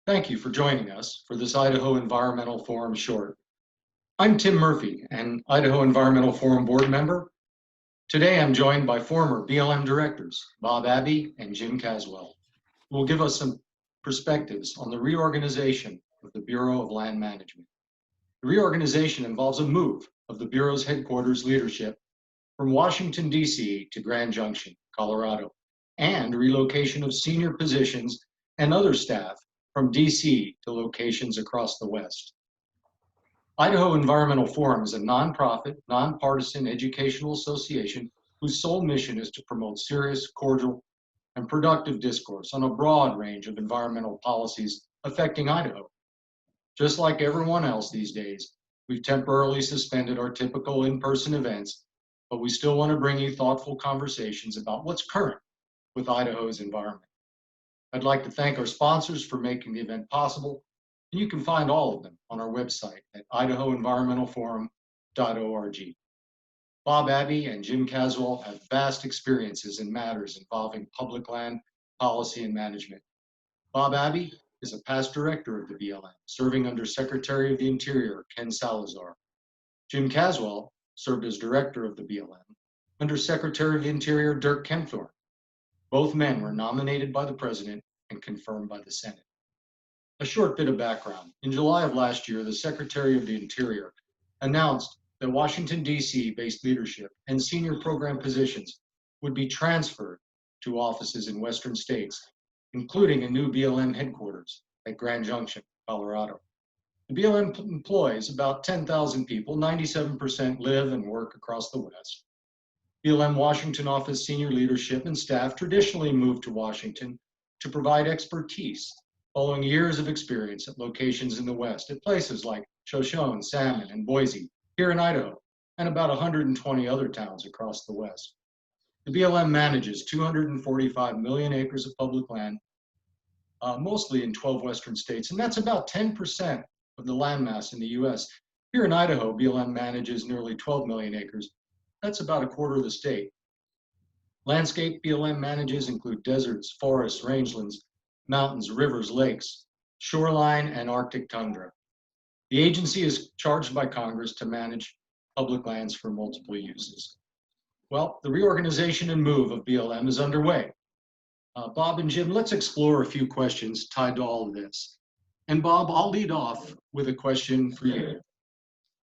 Thank you for joining us for this Idaho Environmental Forum short. I'm Tim Murphy, an Idaho Environmental Forum board member. Today I'm joined by former BLM directors, Bob Abbey and Jim Caswell, who will give us some perspectives on the reorganization of the Bureau of Land Management. The reorganization involves a move of the Bureau's headquarters leadership from Washington, D.C. to Grand Junction, Colorado, and relocation of senior positions and other staff from DC to locations across the West. Idaho Environmental Forum is a nonprofit, nonpartisan educational association whose sole mission is to promote serious, cordial, and productive discourse on a broad range of environmental policies affecting Idaho. Just like everyone else these days, we've temporarily suspended our typical in-person events, but we still want to bring you thoughtful conversations about what's current with Idaho's environment. I'd like to thank our sponsors for making the event possible, and you can find all of them on our website at idahoenvironmentalforum.org. Bob Abbey and Jim Caswell have vast experiences in matters involving public land policy and management. Bob Abbey is a past director of the BLM, serving under Secretary of the Interior Ken Salazar. Jim Caswell served as director of the BLM under Secretary of the Interior Dirk Kempthorne. Both men were nominated by the president and confirmed by the Senate. A short bit of background. In July of last year, the Secretary of the Interior announced that Washington, D.C. based leadership and senior program positions would be transferred to offices in Western states, including a new BLM headquarters at Grand Junction, Colorado. The BLM employs about 10,000 people, 97% live and work across the West. BLM Washington office senior leadership and staff traditionally moved to Washington to provide expertise following years of experience at locations in the West at places like Shoshone, Salmon, and Boise, here in Idaho, and about 120 other towns across the West. The BLM manages 245 million acres of public land, mostly in 12 Western states, and that's about 10% of the landmass in the US. Here in Idaho, BLM manages nearly 12 million acres. That's about a quarter of the state. Landscape BLM manages include deserts, forests, rangelands, mountains, rivers, lakes, shoreline, and Arctic tundra. The agency is charged by Congress to manage public lands for multiple uses. Well, the reorganization and move of BLM is underway. Bob and Jim, let's explore a few questions tied to all of this. And Bob, I'll lead off with a question for you.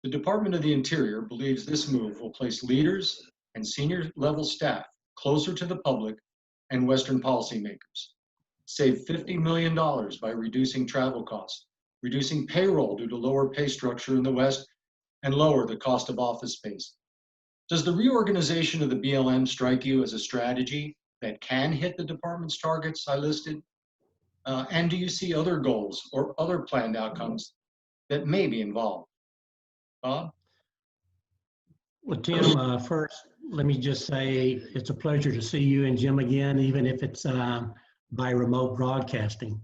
The Department of the Interior believes this move will place leaders and senior level staff closer to the public and Western policymakers, save $50 million by reducing travel costs, reducing payroll due to lower pay structure in the West, and lower the cost of office space. Does the reorganization of the BLM strike you as a strategy that can hit the department's targets I listed? And do you see other goals or other planned outcomes that may be involved? Bob? Well, Tim, first, let me just say it's a pleasure to see you and Jim again, even if it's by remote broadcasting.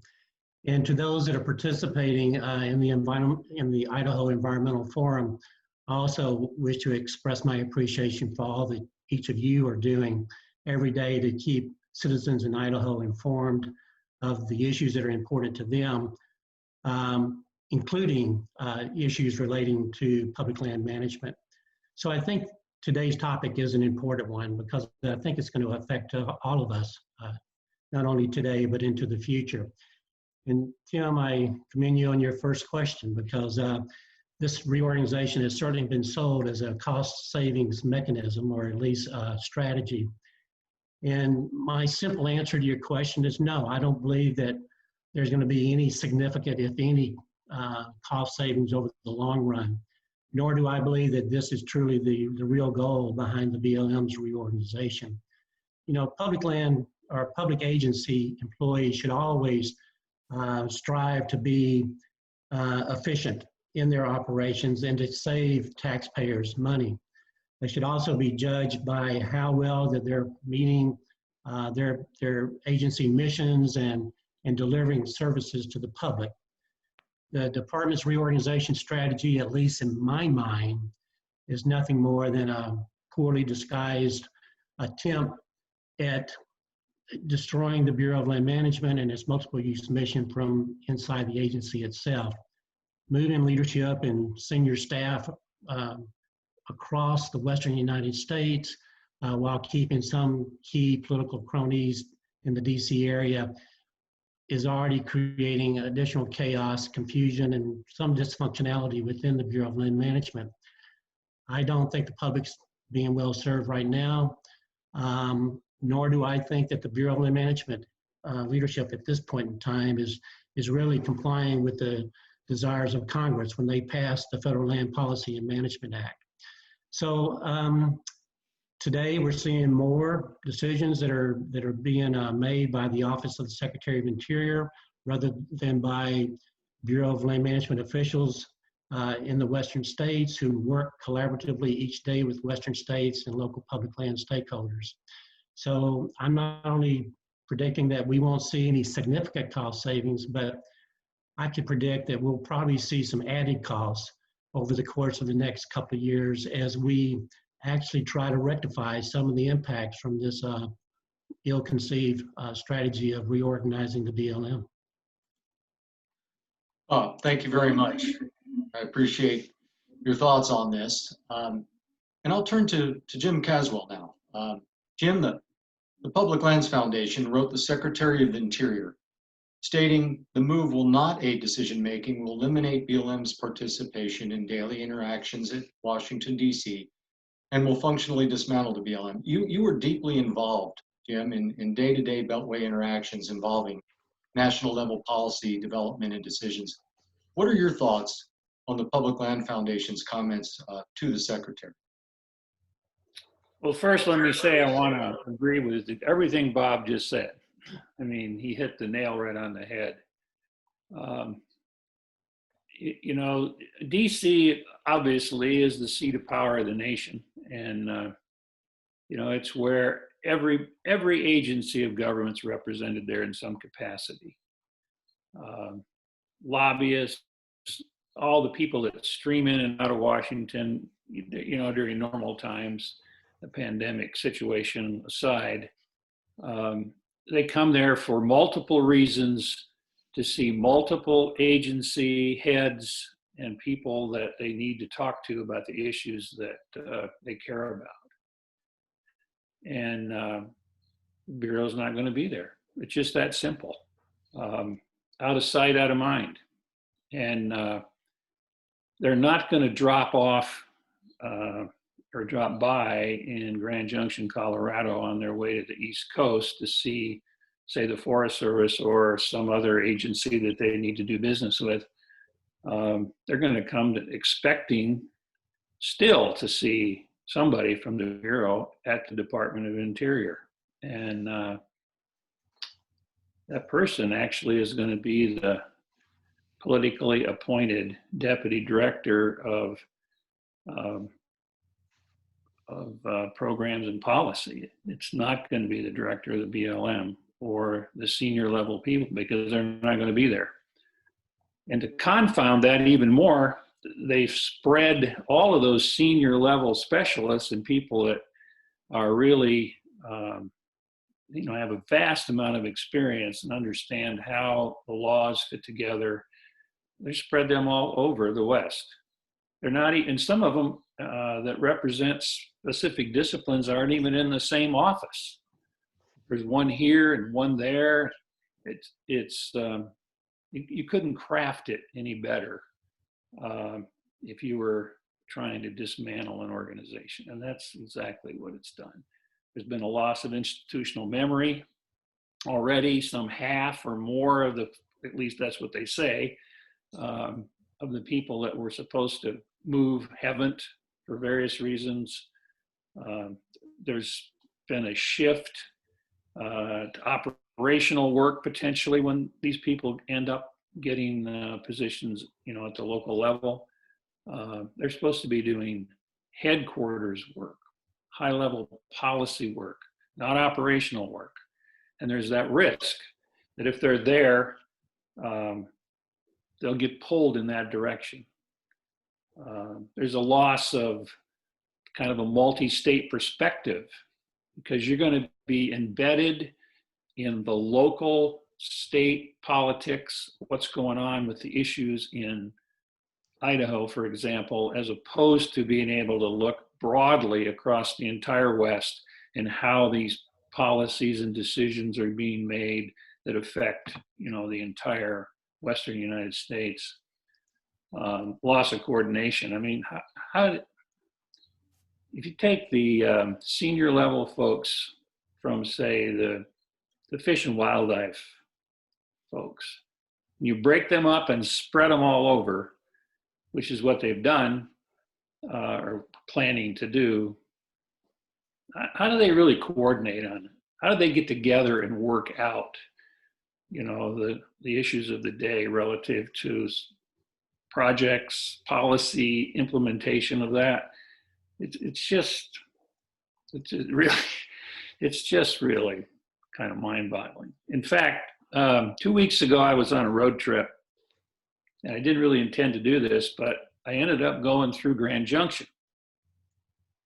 And to those that are participating in the Idaho Environmental Forum, I also wish to express my appreciation for all that each of you are doing every day to keep citizens in Idaho informed of the issues that are important to them, including issues relating to public land management. So I think today's topic is an important one because I think it's going to affect all of us, not only today, but into the future. And Tim, I commend you on your first question because this reorganization has certainly been sold as a cost savings mechanism, or at least a strategy. And my simple answer to your question is no, I don't believe that there's going to be any significant, if any, cost savings over the long run, nor do I believe that this is truly the real goal behind the BLM's reorganization. You know, public land or public agency employees should always strive to be efficient in their operations and to save taxpayers money. They should also be judged by how well that they're meeting their agency missions and delivering services to the public. The department's reorganization strategy, at least in my mind, is nothing more than a poorly disguised attempt at destroying the Bureau of Land Management and its multiple use mission from inside the agency itself. Moving leadership and senior staff across the Western United States while keeping some key political cronies in the DC area is already creating additional chaos, confusion, and some dysfunctionality within the Bureau of Land Management. I don't think the public's being well served right now, nor do I think that the Bureau of Land Management leadership at this point in time is really complying with the desires of Congress when they passed the Federal Land Policy and Management Act. So today we're seeing more decisions that are being made by the Office of the Secretary of Interior rather than by Bureau of Land Management officials in the Western states who work collaboratively each day with Western states and local public land stakeholders. So I'm not only predicting that we won't see any significant cost savings, but I could predict that we'll probably see some added costs over the course of the next couple of years as we actually try to rectify some of the impacts from this ill-conceived strategy of reorganizing the BLM. Thank you very much. I appreciate your thoughts on this. And I'll turn to Jim Caswell now. Jim, the Public Lands Foundation wrote the Secretary of the Interior, stating the move will not aid decision-making, will eliminate BLM's participation in daily interactions at Washington, D.C., and will functionally dismantle the BLM. You were deeply involved, Jim, in day-to-day Beltway interactions involving national-level policy development and decisions. What are your thoughts on the Public Land Foundation's comments to the Secretary? Well, first, let me say I want to agree with everything Bob just said. I mean, he hit the nail right on the head. You know, DC obviously is the seat of power of the nation, and you know, it's where every agency of government's represented there in some capacity. Lobbyists, all the people that stream in and out of Washington, you know, during normal times, the pandemic situation aside, they come there for multiple reasons, to see multiple agency heads and people that they need to talk to about the issues that they care about. And Bureau's not going to be there. It's just that simple. Out of sight, out of mind. And they're not going to drop off or drop by in Grand Junction, Colorado on their way to the East Coast to see, say, the Forest Service or some other agency that they need to do business with. They're going to come expecting still to see somebody from the Bureau at the Department of Interior. And that person actually is going to be the politically appointed deputy director of programs and policy. It's not going to be the director of the BLM or the senior level people, because they're not going to be there. And to confound that even more, they've spread all of those senior level specialists and people that are really, you know, have a vast amount of experience and understand how the laws fit together. They spread them all over the West. They're not even, some of them that represent specific disciplines aren't even in the same office. There's one here and one there. You couldn't craft it any better if you were trying to dismantle an organization, and that's exactly what it's done. There's been a loss of institutional memory already. Some half or more of the, at least that's what they say, of the people that were supposed to move haven't for various reasons. There's been a shift to operational work potentially when these people end up getting positions, you know, at the local level. They're supposed to be doing headquarters work, high-level policy work, not operational work. And there's that risk that if they're there, they'll get pulled in that direction. There's a loss of kind of a multi-state perspective, because you're going to be embedded in the local, state politics, what's going on with the issues in Idaho, for example, as opposed to being able to look broadly across the entire West and how these policies and decisions are being made that affect, the entire Western United States. Loss of coordination. I mean, how if you take the senior level folks from, say, the fish and wildlife folks, you break them up and spread them all over, which is what they've done or planning to do. How do they really coordinate on it? How do they get together and work out, the issues of the day relative to projects, policy, implementation of that? It's just really kind of mind-boggling. In fact, 2 weeks ago, I was on a road trip, and I didn't really intend to do this, but I ended up going through Grand Junction.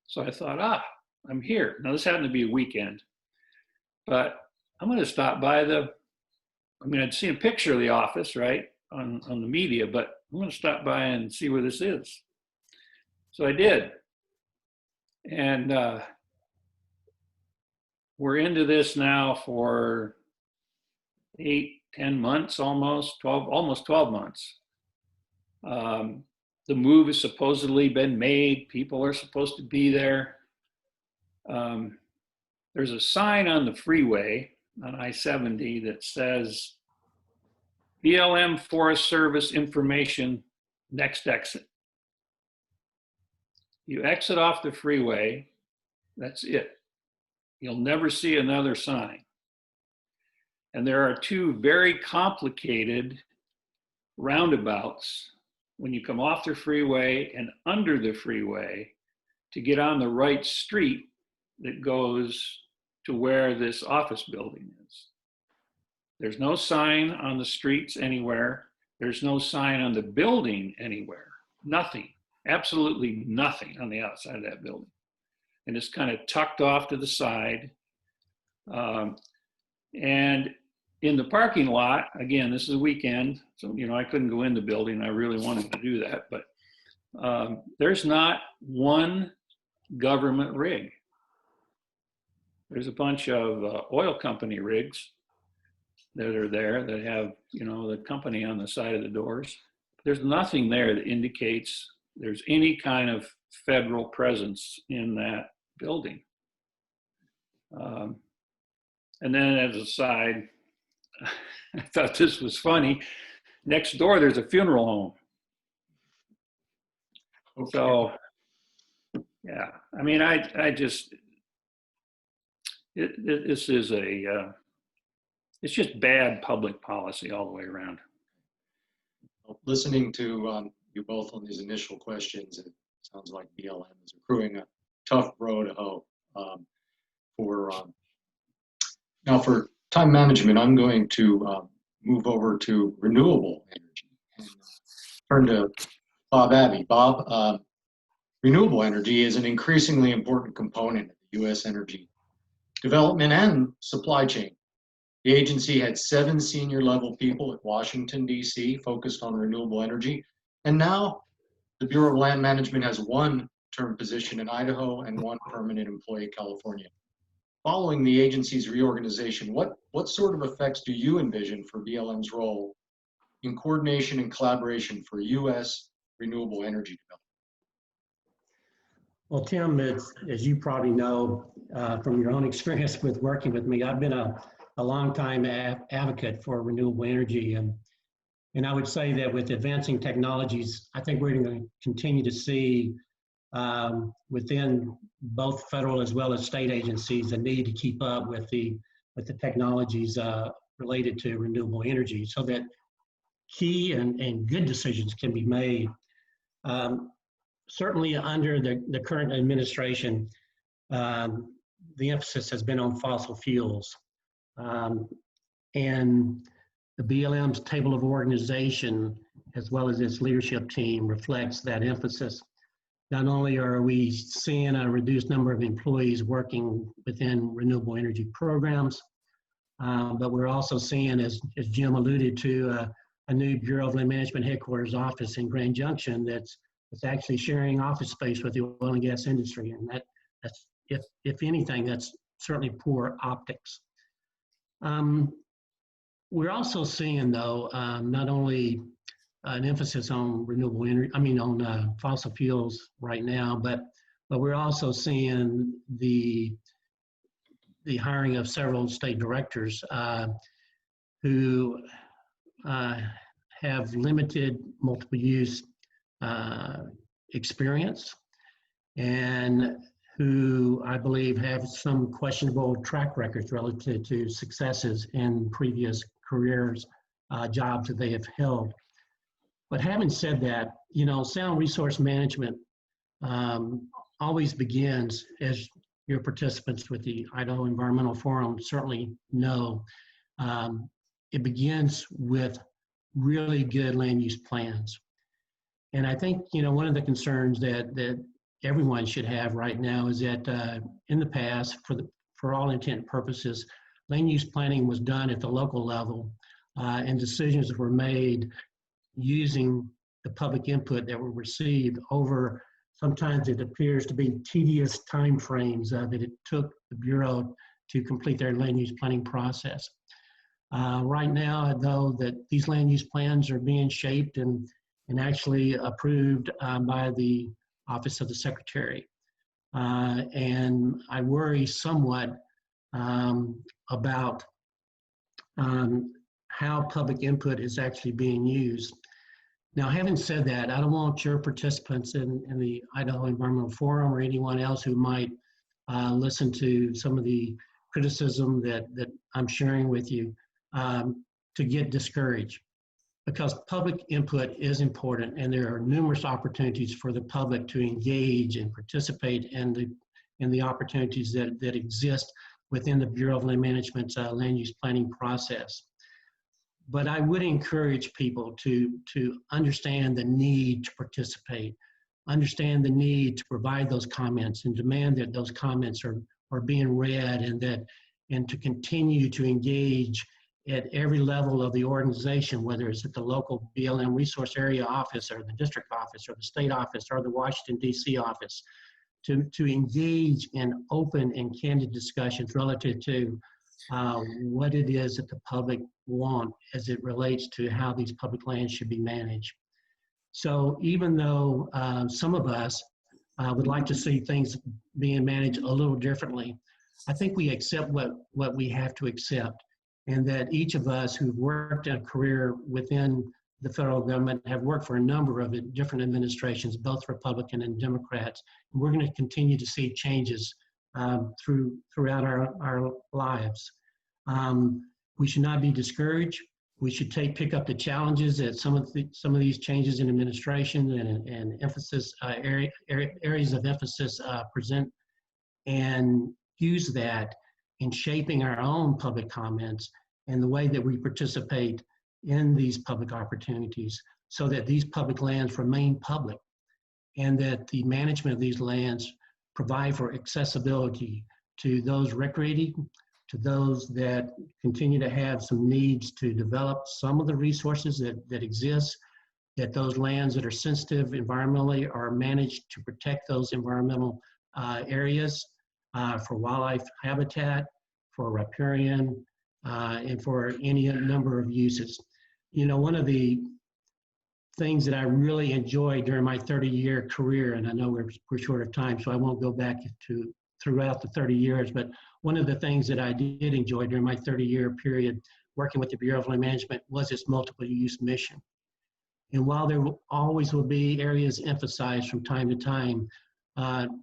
So I thought, I'm here. Now, this happened to be a weekend, but I'm going to stop by I'd seen a picture of the office, right, on the media, but I'm going to stop by and see where this is. So I did. And we're into this now for 8-10 months, almost 12 months. The move has supposedly been made. People are supposed to be there. There's a sign on the freeway on I-70 that says BLM Forest Service information, next exit. You exit off the freeway, that's it. You'll never see another sign. And there are two very complicated roundabouts when you come off the freeway and under the freeway to get on the right street that goes to where this office building is. There's no sign on the streets anywhere. There's no sign on the building anywhere. Nothing, absolutely nothing on the outside of that building. And it's kind of tucked off to the side. And in the parking lot, again, this is a weekend, so I couldn't go in the building. I really wanted to do that, but there's not one government rig. There's a bunch of oil company rigs that are there that have, the company on the side of the doors. There's nothing there that indicates there's any kind of federal presence in that building. And then as a side, I thought this was funny. Next door, there's a funeral home. Okay. So, yeah, I mean, I just, this is it's just bad public policy all the way around. Listening to you both on these initial questions, it sounds like BLM is accruing a tough road to hoe. Now for time management, I'm going to move over to renewable energy and turn to Bob Abbey. Bob, renewable energy is an increasingly important component of the U.S. energy development and supply chain. The agency had 7 senior level people at Washington, D.C. focused on renewable energy. And now the Bureau of Land Management has 1 term position in Idaho and 1 permanent employee in California. Following the agency's reorganization, what sort of effects do you envision for BLM's role in coordination and collaboration for U.S. renewable energy development? Well, Tim, as you probably know from your own experience with working with me, I've been a long-time advocate for renewable energy. And I would say that with advancing technologies, I think we're going to continue to see within both federal as well as state agencies a need to keep up with the technologies related to renewable energy so that key and good decisions can be made. Certainly under the current administration, the emphasis has been on fossil fuels. And the BLM's table of organization, as well as its leadership team, reflects that emphasis. Not only are we seeing a reduced number of employees working within renewable energy programs, But we're also seeing, as Jim alluded to, a new Bureau of Land Management headquarters office in Grand Junction that's actually sharing office space with the oil and gas industry. And that's if anything, that's certainly poor optics. We're also seeing, though, not only an emphasis on renewable energy, on fossil fuels right now, but we're also seeing the hiring of several state directors who have limited multiple use experience, and who I believe have some questionable track records relative to successes in previous careers, jobs that they have held. But having said that, sound resource management always begins, as your participants with the Idaho Environmental Forum certainly know, it begins with really good land use plans. And I think, one of the concerns that everyone should have right now is that in the past, for all intent and purposes, land use planning was done at the local level, and decisions were made using the public input that were received over, sometimes it appears to be tedious timeframes that it took the Bureau to complete their land use planning process. Right now, though, that these land use plans are being shaped and actually approved by the Office of the Secretary. And I worry somewhat about how public input is actually being used. Now, having said that, I don't want your participants in the Idaho Environmental Forum or anyone else who might listen to some of the criticism that I'm sharing with you to get discouraged, because public input is important, and there are numerous opportunities for the public to engage and participate in the opportunities that exist within the Bureau of Land Management's land use planning process. But I would encourage people to understand the need to participate, understand the need to provide those comments, and demand that those comments are being read, and to continue to engage at every level of the organization, whether it's at the local BLM resource area office or the district office or the state office or the Washington, D.C. office, to engage in open and candid discussions relative to what it is that the public want as it relates to how these public lands should be managed. So even though some of us would like to see things being managed a little differently, I think we accept what we have to accept, and that each of us who've worked a career within the federal government have worked for a number of different administrations, both Republican and Democrats. And we're going to continue to see changes throughout our lives. We should not be discouraged. We should pick up the challenges that some of these changes in administration and emphasis areas of emphasis present, and use that in shaping our own public comments and the way that we participate in these public opportunities, so that these public lands remain public, and that the management of these lands provide for accessibility to those recreating, to those that continue to have some needs to develop some of the resources that exist, that those lands that are sensitive environmentally are managed to protect those environmental areas for wildlife habitat, for riparian, and for any number of uses. One of the things that I really enjoyed during my 30-year career, and I know we're short of time, so I won't go back to throughout the 30 years, but one of the things that I did enjoy during my 30-year period working with the Bureau of Land Management was its multiple use mission. And while there always will be areas emphasized from time to time,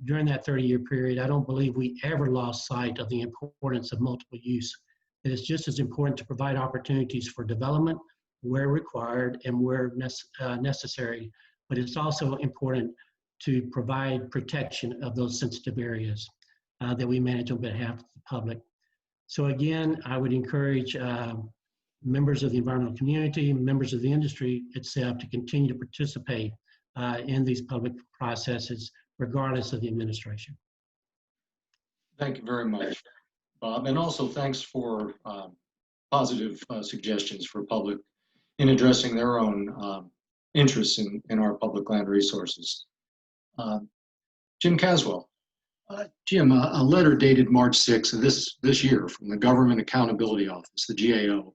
during that 30-year period, I don't believe we ever lost sight of the importance of multiple use. It is just as important to provide opportunities for development where required and where necessary, but it's also important to provide protection of those sensitive areas that we manage on behalf of the public. So again, I would encourage members of the environmental community, members of the industry itself, to continue to participate in these public processes, regardless of the administration. Thank you very much, Bob. And also thanks for positive suggestions for public in addressing their own interests in our public land resources. Jim Caswell. Jim, a letter dated March 6th of this year from the Government Accountability Office, the GAO,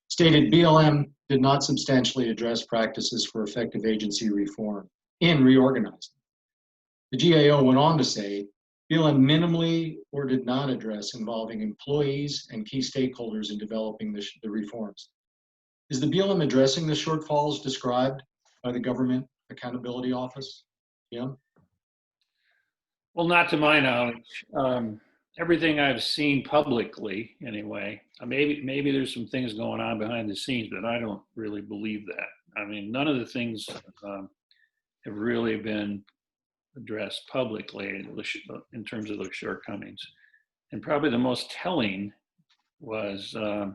stated BLM did not substantially address practices for effective agency reform in reorganizing. The GAO went on to say BLM minimally or did not address involving employees and key stakeholders in developing the reforms. Is the BLM addressing the shortfalls described by the Government Accountability Office? Jim? Well, not to my knowledge. Everything I've seen publicly, anyway, maybe there's some things going on behind the scenes, but I don't really believe that. I mean, none of the things have really been addressed publicly in terms of those shortcomings. And probably the most telling was, I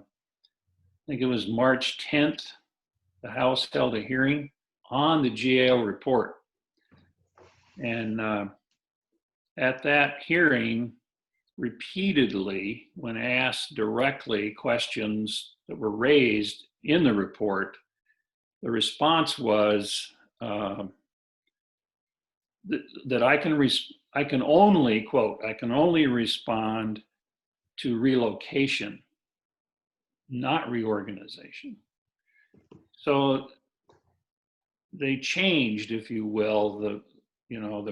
think it was March 10th, the House held a hearing on the GAO report. And at that hearing, repeatedly, when asked directly questions that were raised in the report, the response was that I can only, quote, I can only respond to relocation, not reorganization. So they changed, if you will, the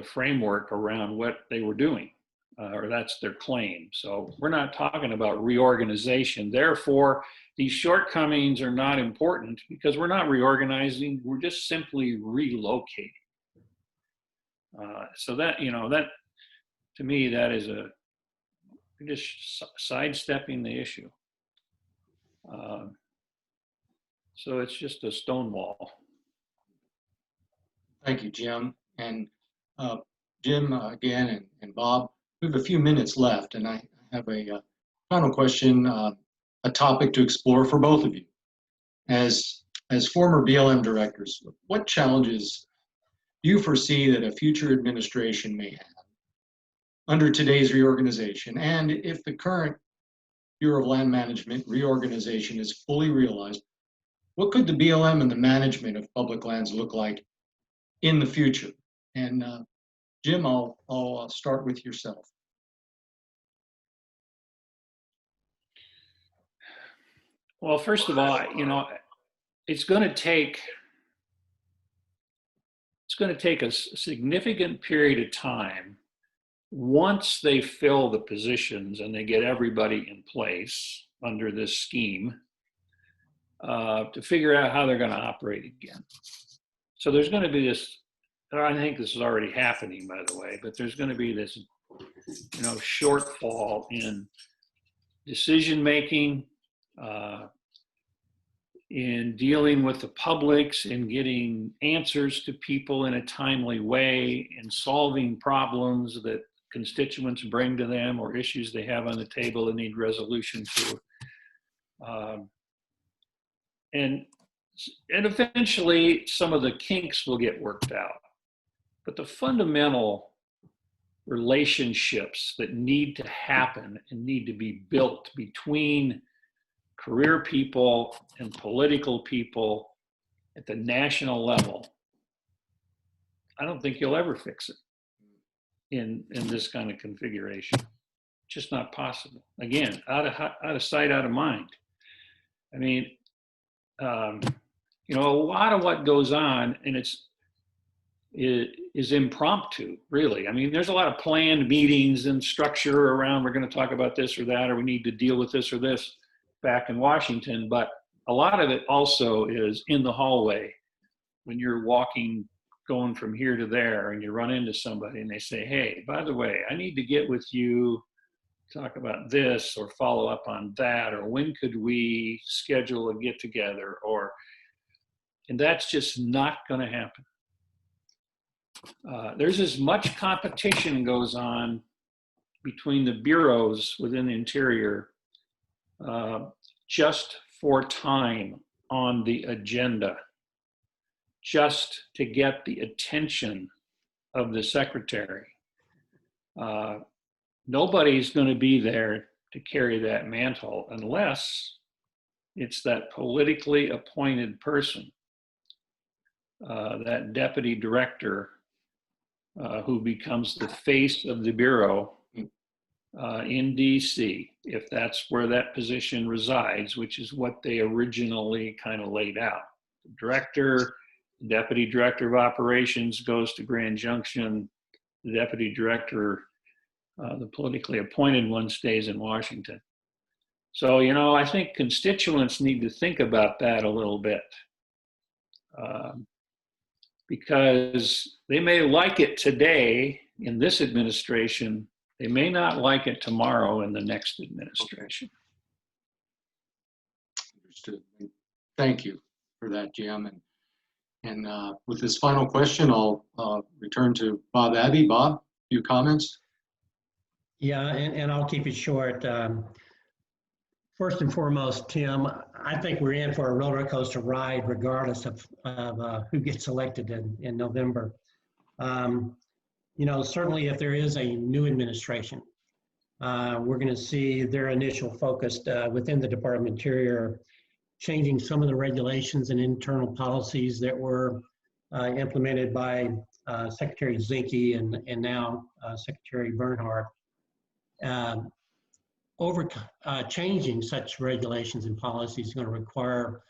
framework around what they were doing, or that's their claim. So we're not talking about reorganization. Therefore, these shortcomings are not important because we're not reorganizing. We're just simply relocating. So that, that to me, that is you're just sidestepping the issue. So it's just a stonewall. Thank you, Jim. And Jim, again, and Bob, we have a few minutes left, and I have a final question, a topic to explore for both of you. As former BLM directors, what challenges do you foresee that a future administration may have under today's reorganization? And if the current Bureau of Land Management reorganization is fully realized, what could the BLM and the management of public lands look like in the future? And Jim, I'll start with yourself. Well, first of all, it's going to take a significant period of time once they fill the positions and they get everybody in place under this scheme to figure out how they're going to operate again. So there's going to be this, I think this is already happening, by the way, but there's going to be this, shortfall in decision-making, in dealing with the publics, in getting answers to people in a timely way, in solving problems that constituents bring to them or issues they have on the table that need resolution to. And eventually some of the kinks will get worked out. But the fundamental relationships that need to happen and need to be built between career people and political people at the national level, I don't think you'll ever fix it in this kind of configuration. Just not possible. Again, out of sight, out of mind. I mean, a lot of what goes on, and is impromptu, really. I mean, there's a lot of planned meetings and structure around, we're going to talk about this or that, or we need to deal with this or this back in Washington, but a lot of it also is in the hallway when you're walking, going from here to there, and you run into somebody and they say, hey, by the way, I need to get with you, talk about this or follow up on that, or when could we schedule a get together, and that's just not going to happen. There's as much competition goes on between the bureaus within the Interior just for time on the agenda, just to get the attention of the secretary. Nobody's going to be there to carry that mantle unless It's that politically appointed person, that deputy director, who becomes the face of the Bureau in DC, if that's where that position resides, which is what they originally kind of laid out. The director, deputy director of operations goes to Grand Junction. The deputy director, the politically appointed one, stays in Washington. So, you know, I think constituents need to think about that a little bit, because they may like it today in this administration. They may not like it tomorrow in the next administration. Understood. Thank you for that, Jim. And with this final question, I'll return to Bob Abbey. Bob, a few comments? Yeah, and I'll keep it short. First and foremost, Tim, I think we're in for a roller coaster ride regardless of who gets elected in November. You know, certainly if there is a new administration, we're going to see their initial focus within the Department of Interior, changing some of the regulations and internal policies that were implemented by Secretary Zinke and now Secretary Bernhardt. Changing such regulations and policies is going to require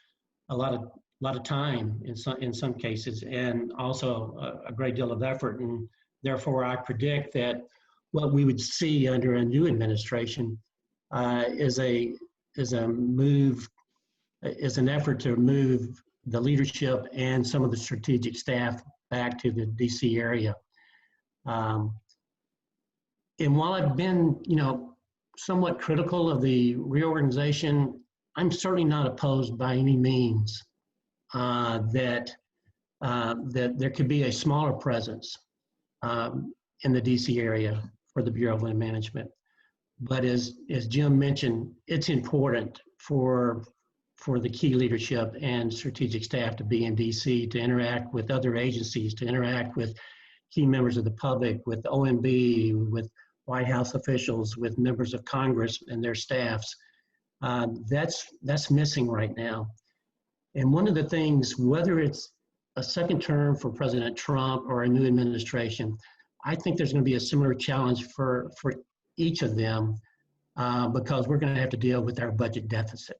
a lot of time in some cases, and also a great deal of effort. And therefore, I predict that what we would see under a new administration is an effort to move the leadership and some of the strategic staff back to the DC area. And while I've been, you know, somewhat critical of the reorganization, I'm certainly not opposed by any means that there could be a smaller presence in the DC area for the Bureau of Land Management. But as Jim mentioned, it's important for the key leadership and strategic staff to be in DC, to interact with other agencies, to interact with key members of the public, with OMB, with White House officials, with members of Congress and their staffs. That's missing right now. And one of the things, whether it's a second term for President Trump or a new administration, I think there's going to be a similar challenge for each of them because we're going to have to deal with our budget deficit.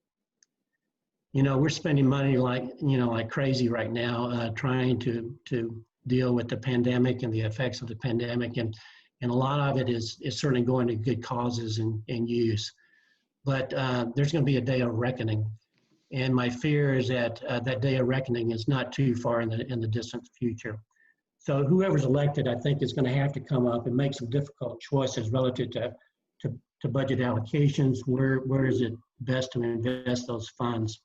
You know, we're spending money like crazy right now, trying to deal with the pandemic and the effects of the pandemic, and a lot of it is certainly going to good causes and use. But there's going to be a day of reckoning, and my fear is that that day of reckoning is not too far in the distant future. So whoever's elected, I think, is going to have to come up and make some difficult choices relative to budget allocations. Where is it best to invest those funds?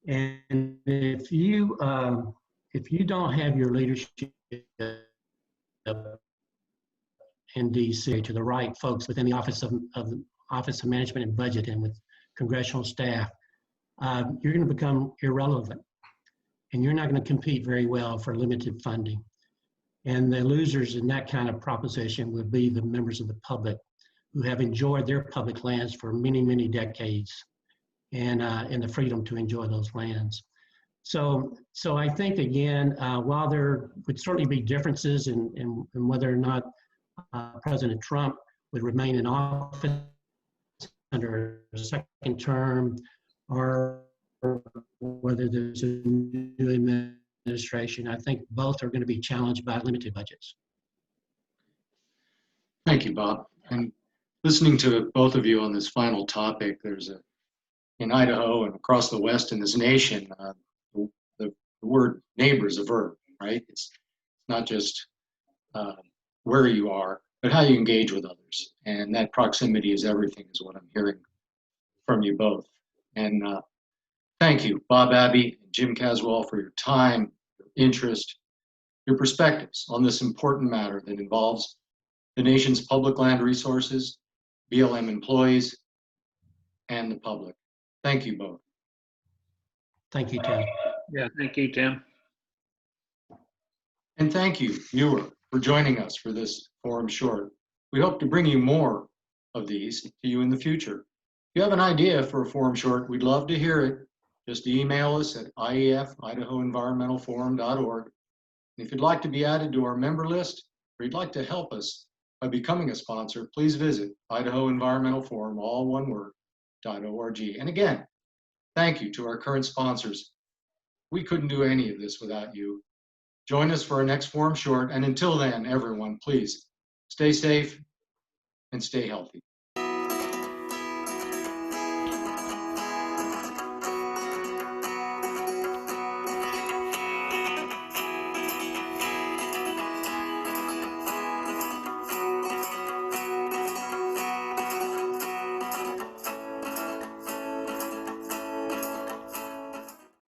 And if you don't have your leadership in DC to the right folks within the Office of Management and Budget and with congressional staff, you're going to become irrelevant, and you're not going to compete very well for limited funding. And the losers in that kind of proposition would be the members of the public who have enjoyed their public lands for many, many decades, and the freedom to enjoy those lands. So I think, again, while there would certainly be differences in whether or not President Trump would remain in office under a second term, or whether there's a new administration, I think both are going to be challenged by limited budgets. Thank you, Bob. And listening to both of you on this final topic, in Idaho and across the West in this nation, the word neighbor is a verb, right? It's not just where you are, but how you engage with others. And that proximity is everything, is what I'm hearing from you both. And thank you, Bob Abbey and Jim Caswell, for your time, your interest, your perspectives on this important matter that involves the nation's public land resources, BLM employees, and the public. Thank you both. Thank you, Tim. Yeah, thank you, Tim. And thank you, viewer, for joining us for this Forum Short. We hope to bring you more of these to you in the future. you have an idea for a forum short, we'd love to hear it. Just email us at ief@idahoenvironmentalforum.org. And if you'd like to be added to our member list, or you'd like to help us by becoming a sponsor, please visit Idaho Environmental Forum, all one word, .org. And again, thank you to our current sponsors. We couldn't do any of this without you. Join us for our next forum short, and until then, everyone, please stay safe and stay healthy.